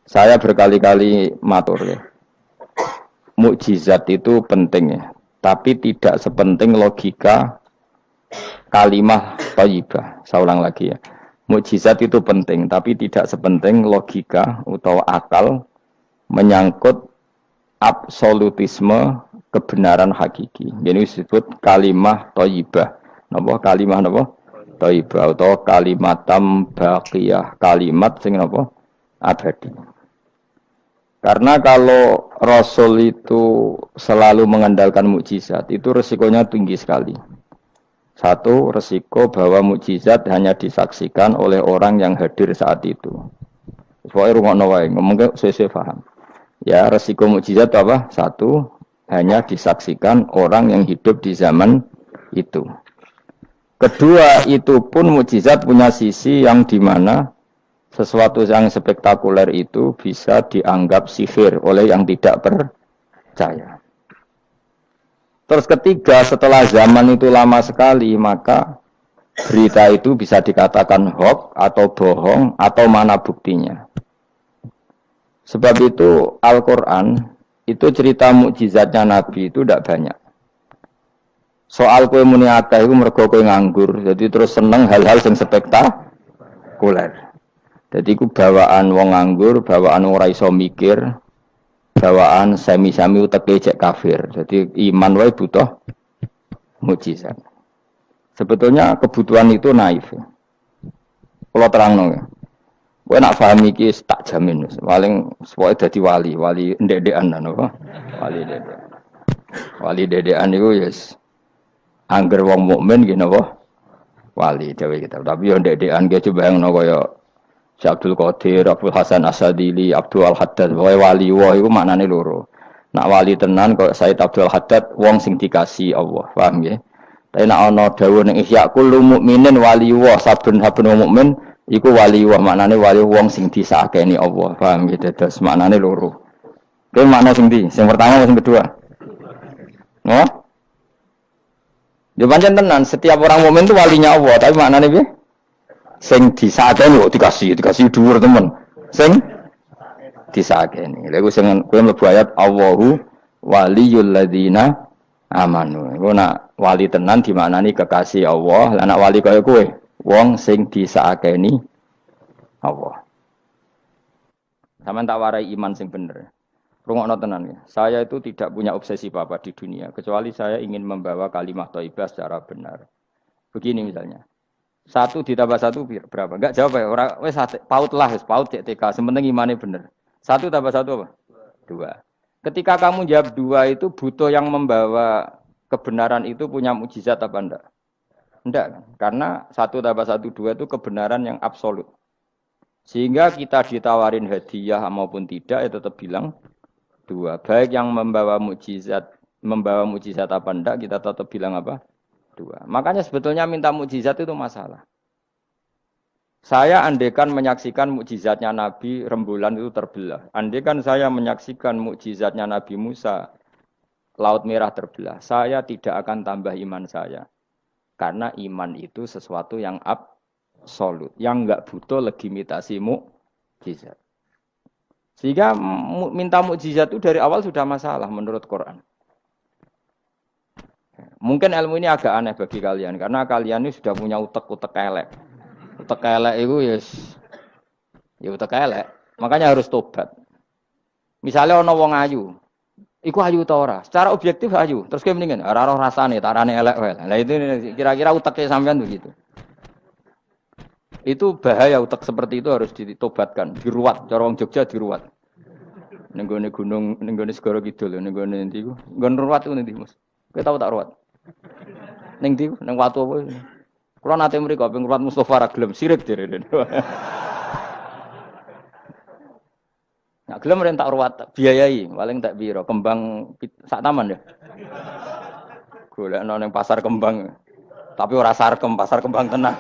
Saya berkali-kali matur ya. Mukjizat itu penting ya, tapi tidak sepenting logika kalimah thayyibah. Saya ulang lagi ya. Mukjizat itu penting, tapi tidak sepenting logika atau akal menyangkut absolutisme kebenaran hakiki. Ini disebut kalimah thayyibah. Napa kalimah napa? Thayyibah atau kalimatam baqiyah, kalimat sing napa? Abadi. Karena kalau Rasul itu selalu mengandalkan mukjizat, itu resikonya tinggi sekali. Satu, resiko bahwa mukjizat hanya disaksikan oleh orang yang hadir saat itu. Pokoknya rungokno wae, ngomongke sesuai paham. Ya, resiko mukjizat apa? Satu, hanya disaksikan orang yang hidup di zaman itu. Kedua, itu pun mukjizat punya sisi yang dimana sesuatu yang spektakuler itu bisa dianggap sihir oleh yang tidak percaya. Terus ketiga, setelah zaman itu lama sekali, maka berita itu bisa dikatakan hoax atau bohong atau mana buktinya. Sebab itu Al-Quran itu cerita mukjizatnya Nabi itu tidak banyak. Soal kue muni akeh itu mergo kue nganggur, jadi terus seneng hal-hal yang spektakuler. Jadi ku bawaan wong nganggur, bawaan ora iso mikir, bawaan semi-semi uteke cek kafir. Jadi iman wae butuh mukjizat. Sebetulnya kebutuhan itu naif. Kalau terangno ya. Kowe nak paham iki tak jamin paling pokoke dadi wali ndek-ndekan napa? Wali dedekan iku yes. Angger wong mukmin nggih napa? Wali dewe kita. Tapi yo ndek-ndekan ge coba yang kaya Syekh Abdul Qadir, Abdul Hasan Asadili, Abdul Al-Haddad, wali wah itu maknane loro. Nak wali tenan kok Said Abdul Haddad wong sing dikasih Allah, paham nggih? Tapi nak ana dawuh ning Ihya kullu mukminin wali wah, saben-saben wong mukmin iku wali wah, maknane wali wong sing disakeni Allah, paham nggih? Dados maknane loro. Kuwi makna sing ndi? Sing pertama sing kedua? Oh? Yo pancen tenan, setiap orang mukmin itu walinya Allah, tapi maknane piye? Sing disakeni kok dikasih dhuwur temen. Sing disakeni. Lha iku sing kowe mlebu ayat Allahu waliyul ladzina amanu. Iku nak wali tenan dimaknani kekasih Allah, lah nak wali kaya kowe wong sing disakeni Allah. Sampeyan tak warai iman sing bener. Rungokno tenan ya. Saya itu tidak punya obsesi apa-apa di dunia kecuali saya ingin membawa kalimat thayyibah secara benar. Begini misalnya. 1 ditambah 1 berapa? Enggak jawab ya. Orang wes paut lah, paut cek TK. Sementing imannya bener. 1 tambah 1 apa? 2. Ketika kamu jawab 2 itu butuh yang membawa kebenaran itu punya mukjizat apa enggak? Enggak kan? Karena 1 tambah 1 2 itu kebenaran yang absolut. Sehingga kita ditawarin hadiah maupun tidak ya tetap bilang 2. Baik yang membawa mukjizat apa enggak kita tetap bilang apa? 2. Makanya sebetulnya minta mukjizat itu masalah. Saya andekan menyaksikan mukjizatnya Nabi rembulan itu terbelah. Andekan saya menyaksikan mukjizatnya Nabi Musa Laut Merah terbelah. Saya tidak akan tambah iman saya. Karena iman itu sesuatu yang absolut. Yang enggak butuh legitimasi mukjizat. Sehingga minta mukjizat itu dari awal sudah masalah menurut Quran. Mungkin ilmu ini agak aneh bagi kalian karena kalian ini sudah punya utek-utek elek. Utek elek itu ya utek elek. Makanya harus tobat. Misalnya ana wong ayu. Iku ayu ta ora? Secara objektif ayu. Terus kowe mendingan ora roh rasane, tarane elek wae. Lah itu kira-kira uteke sampean begitu. Itu bahaya utek seperti itu harus ditobatkan, diruat. Cara wong Jogja diruat. Ning gone gunung, ning gone segara kidul, ning gone endi iku? Nggon ruwat ku endi, Mas? Kowe tau tak ruwat? Ning ndi? Ning watu apa? Kula nate mriko ping ruwat Mustofa ra gelem sirik direne. Nak gelem ren tak ruwat, biayai, paling tak piro? Kembang sak taman ya. Golekno ning pasar kembang. Tapi ora sarkem, pasar kembang tenan.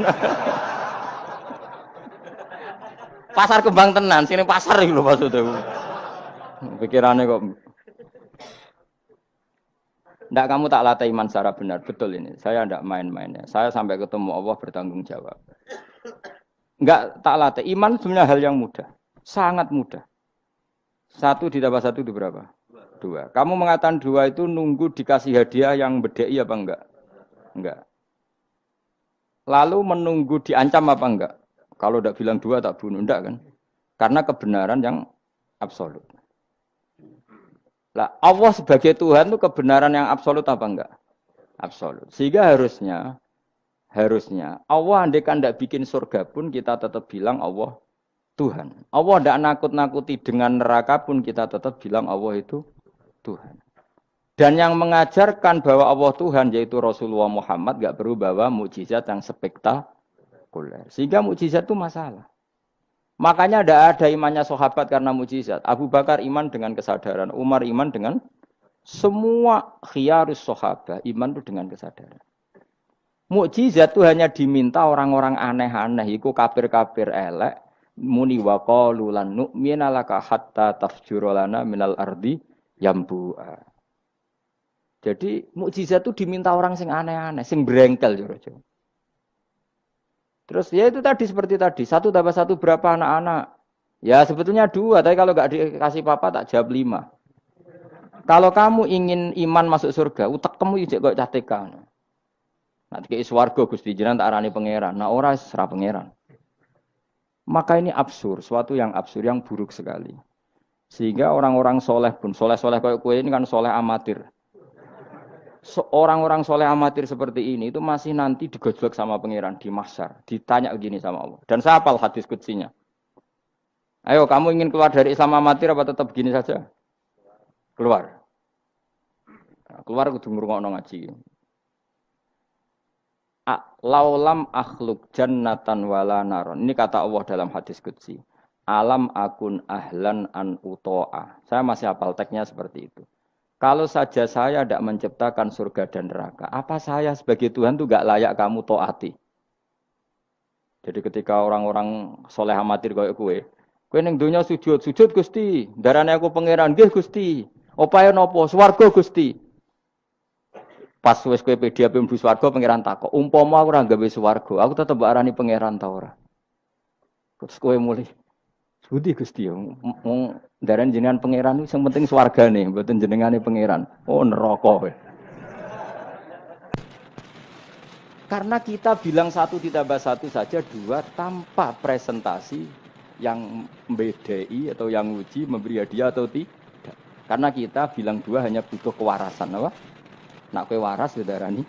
Pasar kembang tenan, sini pasar iki lho maksudku. Pikirane kok ndak kamu tak latih iman secara benar, betul ini. Saya ndak main-mainnya. Saya sampai ketemu Allah bertanggung jawab. Enggak tak latih. Iman sebenarnya hal yang mudah, sangat mudah. 1 ditambah 1 itu berapa? 2. Kamu mengatakan 2 itu nunggu dikasih hadiah yang bedai apa enggak? Enggak. Lalu menunggu diancam apa enggak? Kalau tidak bilang 2 tak bunuh, enggak kan? Karena kebenaran yang absolut. Lah, Allah sebagai Tuhan itu kebenaran yang absolut apa enggak? Absolut. Sehingga harusnya Allah andaikan tidak bikin surga pun kita tetap bilang Allah Tuhan. Allah tidak nakut-nakuti dengan neraka pun kita tetap bilang Allah itu Tuhan. Dan yang mengajarkan bahwa Allah Tuhan yaitu Rasulullah Muhammad gak perlu bawa mukjizat yang spektakuler. Sehingga mukjizat itu masalah. Makanya tidak ada imannya sahabat karena mukjizat. Abu Bakar iman dengan kesadaran, Umar iman dengan semua khiyarus sahabat iman itu dengan kesadaran. Mukjizat itu hanya diminta orang-orang aneh-aneh, iku kafir-kafir elek, muni wa qalu lan nu'mina laka hatta tafjura lana minal ardi yambu'a. Jadi mukjizat itu diminta orang sing aneh-aneh, sing brengkel jero-jero. Terus ya itu tadi seperti tadi, 1 tambah 1 berapa anak-anak? Ya sebetulnya 2, tapi kalau nggak dikasih papa tak jawab 5. Kalau kamu ingin iman masuk surga, utek kamu ijek kok catekan. Nanti ke swarga Gusti jenengan tak arani pangeran. Nah ora serah pangeran. Maka ini absurd, suatu yang absurd, yang buruk sekali. Sehingga orang-orang soleh pun, soleh-soleh kayak kue ini kan soleh amatir. Orang-orang soleh amatir seperti ini itu masih nanti digojlok sama pangeran di mahsyar, ditanya begini sama Allah. Dan saya hafal hadis qudsinya. Ayo kamu ingin keluar dari Islam amatir apa tetap begini saja? Keluar. Nah, keluar kudu ngrungokno ngaji. Laulam akhluk jannatan wala naron. Ini kata Allah dalam hadis qudsi. Alam akun ahlan an uto'a. Saya masih hafal teksnya seperti itu. Kalau saja saya tidak menciptakan surga dan neraka, apa saya sebagai Tuhan itu gak layak kamu taati? Jadi ketika orang-orang soleh amatir kayak kue ning dunya sujud Gusti, darane aku pangeran nggih Gusti. Opae napa? Swarga Gusti. Pas wis kowe pede ape mlebu swarga pangeran takok, umpama aku ora gawe swarga, aku tetep arani pangeran ta ora? Terus kowe mulih Budi Gusti ya, ndaran jenengan pangeran itu yang penting swargane, mboten jenengane pangeran. Oh neraka. Karena kita bilang 1 ditambah 1 saja 2 tanpa presentasi yang membedai atau yang uji memberi hadiah atau tidak. Karena kita bilang 2 hanya butuh kewarasan, apa? Nak kowe waras darani.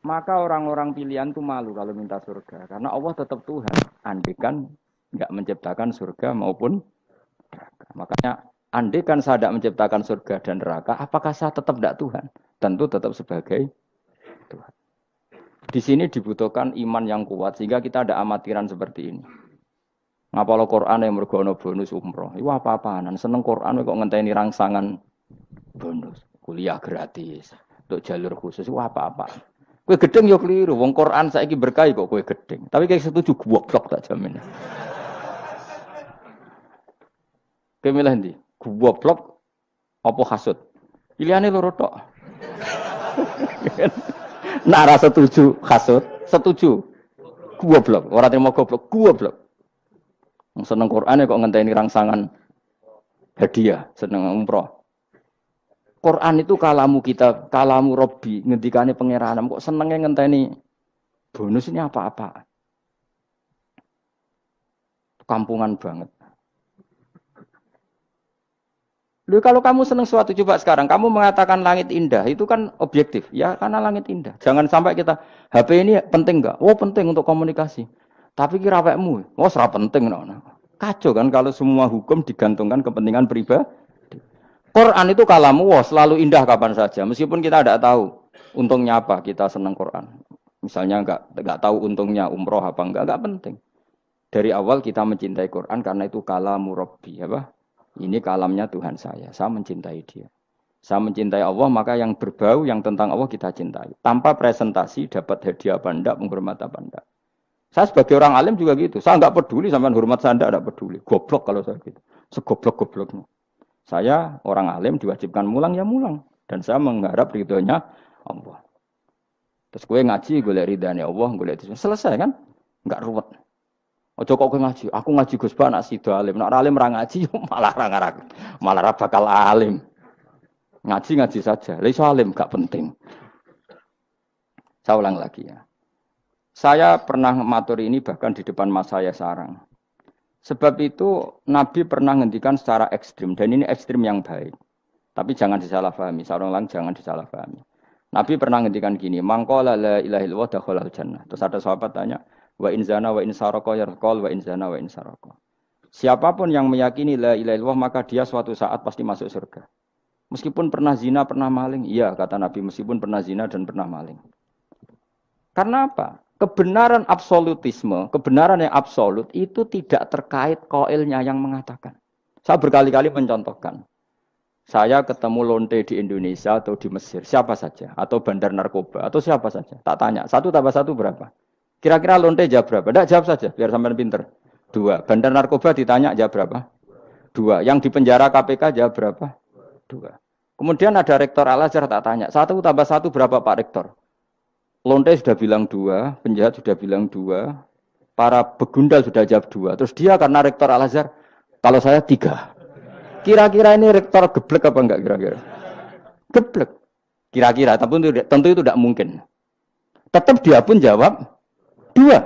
Maka orang-orang pilihan itu malu kalau minta surga. Karena Allah tetap Tuhan. Andikan enggak menciptakan surga maupun neraka. Makanya andikan saya tidak menciptakan surga dan neraka, apakah saya tetap tidak Tuhan? Tentu tetap sebagai Tuhan. Di sini dibutuhkan iman yang kuat sehingga kita ada amatiran seperti ini. Ngapalo Quran yang mergono bonus umroh. Itu apa-apaan. Seneng Quran kok ngenteni rangsangan bonus. Kuliah gratis. Untuk jalur khusus itu apa-apa. Kowe gedeng yo keliru, wong Quran saiki berkah kok kowe gedeng. Tapi kayak setuju goblok tak jamin. Kowe milih ndi? Goblok apa hasud? Pilihane loro tok. Nak ra setuju hasud, setuju goblok. Ora terima goblok. Wong seneng Quran kok ngenteni rangsangan hadiah, seneng umroh. Quran itu kalamu kita, kalamu Robbi, ngendikane pangeran. Kok senengnya ngenteni bonus ini apa-apa? Kampungan banget. Lalu kalau kamu seneng suatu coba sekarang, kamu mengatakan langit indah, itu kan objektif. Ya karena langit indah. Jangan sampai kita, HP ini penting enggak? Oh penting untuk komunikasi. Tapi kira awakmu, oh serap penting. Kacau kan kalau semua hukum digantungkan kepentingan pribadi. Quran itu kalamu selalu indah kapan saja. Meskipun kita tidak tahu untungnya apa kita senang Quran. Misalnya enggak tahu untungnya umroh apa enggak penting. Dari awal kita mencintai Quran karena itu kalamu Rabbi, apa? Ini kalamnya Tuhan saya mencintai dia. Saya mencintai Allah, maka yang berbau yang tentang Allah kita cintai. Tanpa presentasi dapat hadiah apa enggak, penghormatan apa enggak. Saya sebagai orang alim juga gitu. Saya enggak peduli sama hormat saya enggak peduli. Goblok kalau saya gitu. Segoblok-gobloknya. Saya orang alim diwajibkan mulang ya mulang dan saya mengharap ridhonya Allah. Terus gue ngaji gue lihat ridhonya Allah, gue lihat itu selesai kan? Enggak ruwet. Ojo kok kowe ngaji. Aku ngaji Gus Ba nak sida alim. Nak alim ra ngaji malah ra bakal alim. Ngaji saja. Lah iso alim gak penting. Saya ulang lagi ya. Saya pernah matur ini bahkan di depan mas saya sarang. Sebab itu Nabi pernah ngendikan secara ekstrim dan ini ekstrim yang baik. Tapi jangan disalahpahami. Saya ulang jangan disalahpahami. Nabi pernah ngendikan gini, mangqala la ilaha illallah dakhalal jannah. Terus ada sahabat tanya, wa in zana wa in saraka yarqal wa in zana wa in saraka. Siapapun yang meyakini la ilaha illallah maka dia suatu saat pasti masuk surga. Meskipun pernah zina, pernah maling. Iya, kata Nabi, meskipun pernah zina dan pernah maling. Karena apa? Kebenaran absolutisme, kebenaran yang absolut itu tidak terkait qailnya yang mengatakan. Saya berkali-kali mencontohkan. Saya ketemu lonte di Indonesia atau di Mesir, siapa saja. Atau bandar narkoba, atau siapa saja. Tak tanya, 1 tambah 1 berapa? Kira-kira lonte jawab berapa? Tidak, jawab saja, biar sampean pinter. 2. Bandar narkoba ditanya jawab berapa? 2. Yang di penjara KPK jawab berapa? 2. Kemudian ada rektor Al-Azhar tak tanya, 1 tambah 1 berapa Pak Rektor? Lonte sudah bilang 2, penjahat sudah bilang 2, para begundal sudah jawab 2. Terus dia karena rektor Al-Azhar, kalau saya 3. Kira-kira ini rektor geblek apa enggak kira-kira? Geblek. Kira-kira, tapi tentu itu tidak mungkin. Tetap dia pun jawab 2.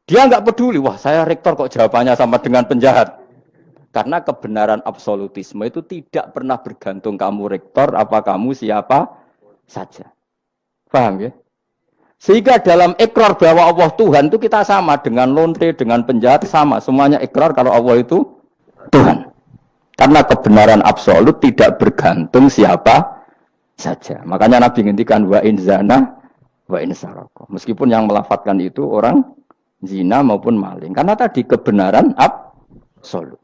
Dia enggak peduli, wah saya rektor kok jawabannya sama dengan penjahat. Karena kebenaran absolutisme itu tidak pernah bergantung kamu rektor, apa kamu siapa saja. Paham ya? Sehingga dalam ikrar bahwa Allah Tuhan itu kita sama dengan lonte, dengan penjahat sama. Semuanya ikrar kalau Allah itu Tuhan. Karena kebenaran absolut tidak bergantung siapa saja. Makanya Nabi ngendikan wa in zana wa in saraka. Meskipun yang melafadzkan itu orang zina maupun maling. Karena tadi kebenaran absolut.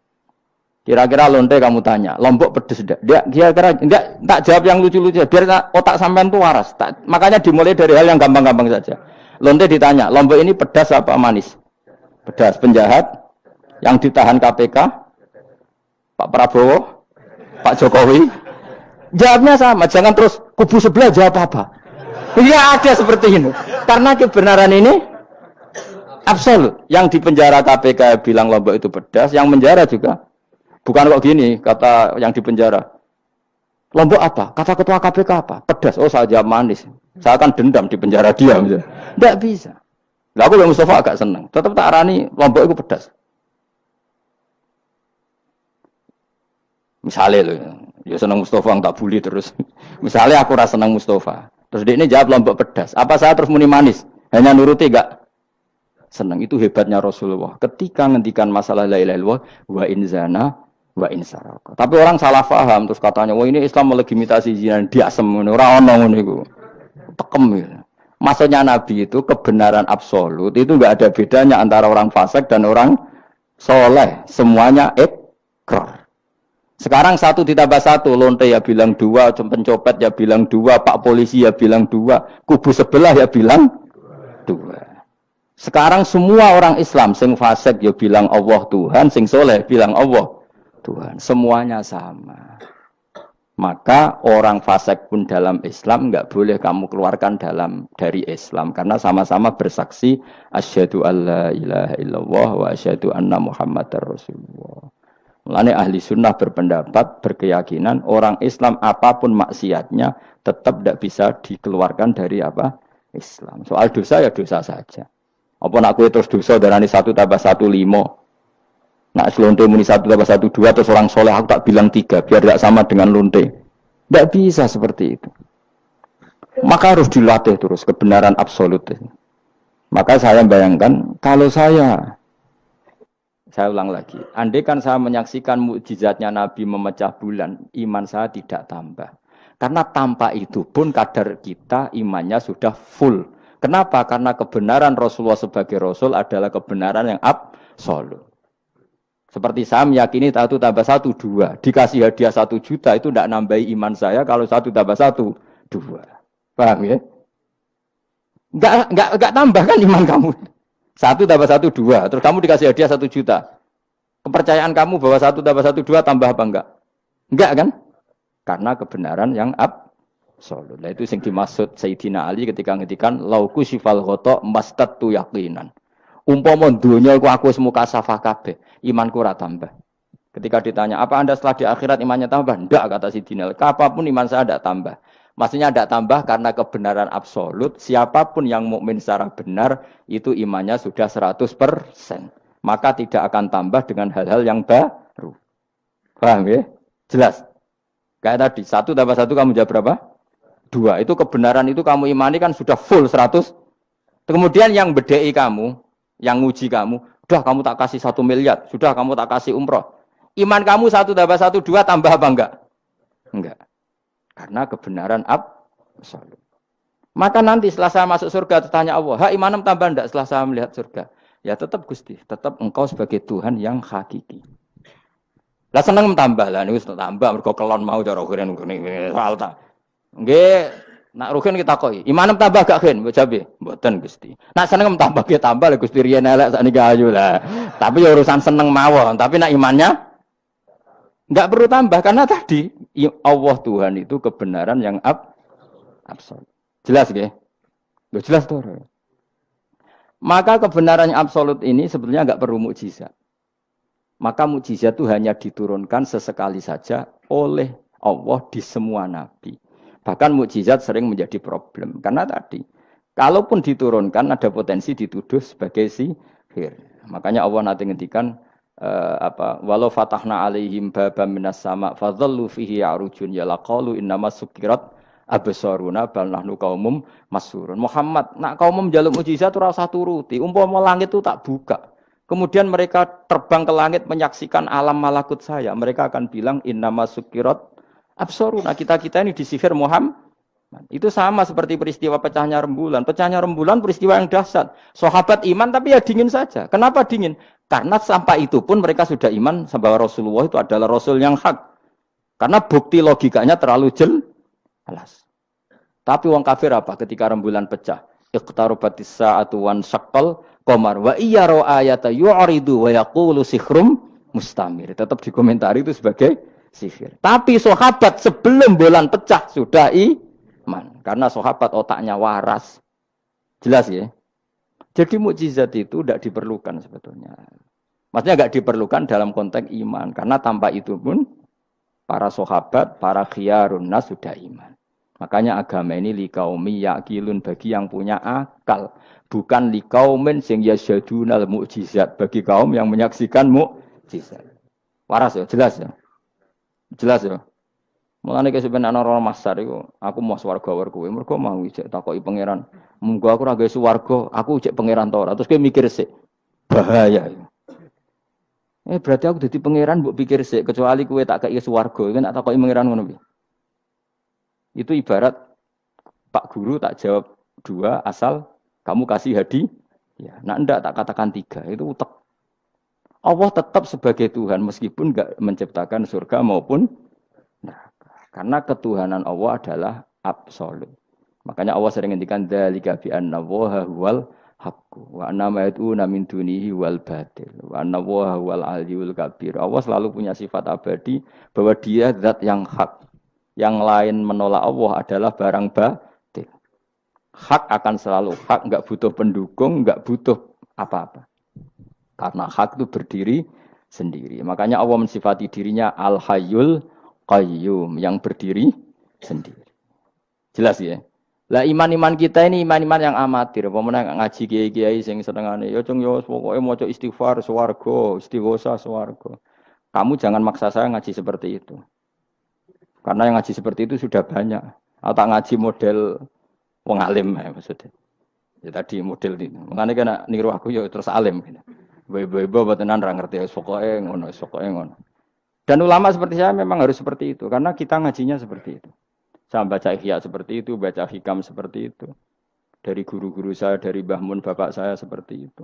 Kira-kira lonte kamu tanya, Lombok pedes enggak? Dia kira-kira enggak, tak jawab yang lucu-lucu biar otak sampean tuh waras. Makanya dimulai dari hal yang gampang-gampang saja. Lonte ditanya, Lombok ini pedas apa manis? Pedas. Penjahat yang ditahan KPK, Pak Prabowo, Pak Jokowi. Jawabnya sama, jangan terus kubu sebelah jawab apa. Iya ada seperti ini. Karena kebenaran ini absolut. Yang di penjara KPK bilang Lombok itu pedas, yang menjara juga. Bukan kok gini, kata yang di penjara. Lombok apa? Kata ketua KPK apa? Pedas. Oh, saya jawab manis. Saya akan dendam di penjara dia. Tidak bisa. Lah aku yang Mustafa agak senang. Tetap tak arani Lombok itu pedas. Misalnya loh, ya senang Mustafa tak bully terus. Misalnya aku rasa senang Mustafa. Terus dia ini jawab Lombok pedas. Apa saya terus muni manis? Hanya nuruti gak? Senang. Itu hebatnya Rasulullah. Ketika ngendikan masalah la ilaha illallah wa in zana wa in saraka. Tapi orang salah paham terus katanya, wah ini Islam melegitimasi zina, diasem ngono, ora ono ngono iku. Tekem gitu. Maksudnya Nabi itu kebenaran absolut itu enggak ada bedanya antara orang fasik dan orang soleh. Semuanya ikrar. Sekarang 1 ditambah 1, lonte ya bilang 2, pencopet ya bilang 2, Pak Polisi ya bilang 2, kubu sebelah ya bilang 2. Sekarang semua orang Islam sing fasik ya bilang Allah Tuhan, sing soleh bilang Allah Tuhan, semuanya sama. Maka orang fasik pun dalam Islam enggak boleh kamu keluarkan dari Islam karena sama-sama bersaksi asyhadu alla ilaha illallah wa asyhadu anna muhammadar rasulullah. Mulane ahli sunnah berpendapat, berkeyakinan orang Islam apapun maksiatnya tetap tidak bisa dikeluarkan dari apa? Islam. Soal dosa ya dosa saja. Apa nak kowe terus dosa darani 1 tambah 1 5. Nak lonte muni 1 tambah 1 2 terus orang soleh aku tak bilang 3 biar tidak sama dengan lonte. Tidak bisa seperti itu. Maka harus dilatih terus kebenaran absolut. Maka saya bayangkan kalau saya ulang lagi. Andai kan saya menyaksikan mukjizatnya Nabi memecah bulan, iman saya tidak tambah. Karena tanpa itu pun kadar kita imannya sudah full. Kenapa? Karena kebenaran Rasulullah sebagai Rasul adalah kebenaran yang absolut. Seperti saya meyakini 1 tambah 1 2. Dikasih hadiah 1 juta itu tidak nambahi iman saya kalau 1 tambah 1 2. Paham ya? Enggak tambah kan iman kamu. 1 tambah 1 2. Terus kamu dikasih hadiah 1 juta. Kepercayaan kamu bahwa 1 tambah 1 2 tambah apa enggak? Enggak kan? Karena kebenaran yang absolut. Nah itu yang dimaksud Sayyidina Ali ketika ngetikan lauku sifal khoto mastatu yaqinan. Umpama dunya iku aku wis mukasafah kabeh, imanku ora tambah. Ketika ditanya, apa Anda setelah di akhirat imannya tambah? Enggak, kata Sidinal. Apapun iman saya tidak tambah. Maksudnya tidak tambah karena kebenaran absolut. Siapapun yang mukmin secara benar, itu imannya sudah 100%. Maka tidak akan tambah dengan hal-hal yang baru. Paham ya? Jelas. Kayak tadi, 1 tambah 1 kamu jawab berapa? 2. Itu kebenaran itu kamu imani kan sudah full 100. Kemudian yang bedai kamu, yang nguji kamu, udah kamu tak kasih 1 miliar, sudah kamu tak kasih umroh. Iman kamu 1 tambah 1, 2 tambah apa enggak? Enggak. Karena kebenaran absolut. Maka nanti setelah saya masuk surga, tanya Allah, ha imanem tambah enggak setelah saya melihat surga? Ya tetap Gusti, tetap engkau sebagai Tuhan yang hakiki. Lah seneng tambah lah, ini tambah, mergo kelon mau cara keren ngene soal ta. Nggih, nak rugen kita koi. Imanem tambah gak gen, mbok jabe? Mboten Gusti. Nak seneng tambah ge tambah lah Gusti riyen elek sakniki ayu lah. Tapi ya urusan seneng mawon, tapi nak imannya enggak perlu tambah karena tadi Allah Tuhan itu kebenaran yang absolut. Jelas nggih? Loh jelas toh. Maka kebenaran yang absolut ini sebetulnya enggak perlu mukjizat. Maka mukjizat itu hanya diturunkan sesekali saja oleh Allah di semua nabi. Bahkan mukjizat sering menjadi problem karena tadi kalaupun diturunkan ada potensi dituduh sebagai sihir. Makanya Allah nanti ngendikan walau fatahna alaihim babam minas sama fadhallu fihi ya'rujun ya laqalu innama sukirat absaruna bal nahnu qaumum masurun. Muhammad nak kaum njaluk mukjizat ora usah turuti, umpama langit itu tak buka. Kemudian mereka terbang ke langit menyaksikan alam malakut saya, mereka akan bilang innama sukirat absaruna, kita-kita ini disihir Muhammad. Itu sama seperti peristiwa pecahnya rembulan. Pecahnya rembulan peristiwa yang dahsyat. Sahabat iman tapi ya dingin saja. Kenapa dingin? Karena sampai itu pun mereka sudah iman bahwa Rasulullah itu adalah Rasul yang hak. Karena bukti logikanya terlalu jelas. Tapi wong kafir apa ketika rembulan pecah? Iqtarabatis sa'atu wan syaqqal qamar wa iyyaru ayata yu'ridu wa yaqulu sikhrum mustamir. Tetap dikomentari itu sebagai sihir. Tapi sahabat sebelum bulan pecah sudah iman. Karena sahabat otaknya waras. Jelas ya? Jadi mukjizat itu tidak diperlukan sebetulnya. Maksudnya tidak diperlukan dalam konteks iman. Karena tanpa itu pun para sahabat, para khiyarun nas sudah iman. Makanya agama ini liqaumi yaqilun bagi yang punya akal. Bukan liqaumin sing yasyadunal mukjizat bagi kaum yang menyaksikan mukjizat. Waras ya, jelas ya. Jelas ya. Mulane ke sebenarnya ana masar iku, aku mau swarga war kowe, mergo mau ijek takoki pangeran. Munggo aku ora gawe swarga, aku ijek pangeran ta ora. Terus kowe mikir sik. Bahaya itu. Berarti aku dadi pangeran mbok pikir sik, kecuali kowe tak kei swarga, kan tak takoki pangeran ngono piye. Itu ibarat Pak Guru tak jawab 2 asal kamu kasih hadiah. Ya, nah ndak tak katakan 3, itu utek. Allah tetap sebagai Tuhan meskipun enggak menciptakan surga maupun neraka. Karena ketuhanan Allah adalah absolut. Makanya Allah sering ngendikan dzalika bi anna Allaha huwal haqqu wa anna ma yad'una min dunihi wal batil wa anna Allaha huwal aliyyul kabir. Allah selalu punya sifat abadi bahwa dia zat yang hak. Yang lain menolak Allah adalah barang batil. Hak akan selalu hak, enggak butuh pendukung, enggak butuh apa-apa. Karena hak itu berdiri sendiri. Makanya Allah mensifati dirinya Al-Hayyul Qayyum yang berdiri sendiri. Jelas ya? Lah iman-iman kita ini iman-iman yang amatir. Pemenang ngaji kiai-kiai sing senengane ya cung yo pokoke maca istighfar swarga, istighosa swarga. Kamu jangan maksa saya ngaji seperti itu. Karena yang ngaji seperti itu sudah banyak. Atau ngaji model wong alim maksudnya. Ya tadi model ini. Makanya kena niru aku ya terus alim gitu. Ibu-ibu tenan ra ngerti pokoke ngono. Dan ulama seperti saya memang harus seperti itu karena kita ngajinya seperti itu. Saya baca ihya seperti itu, baca hikam seperti itu. Dari guru-guru saya, dari Mbah Mun bapak saya seperti itu.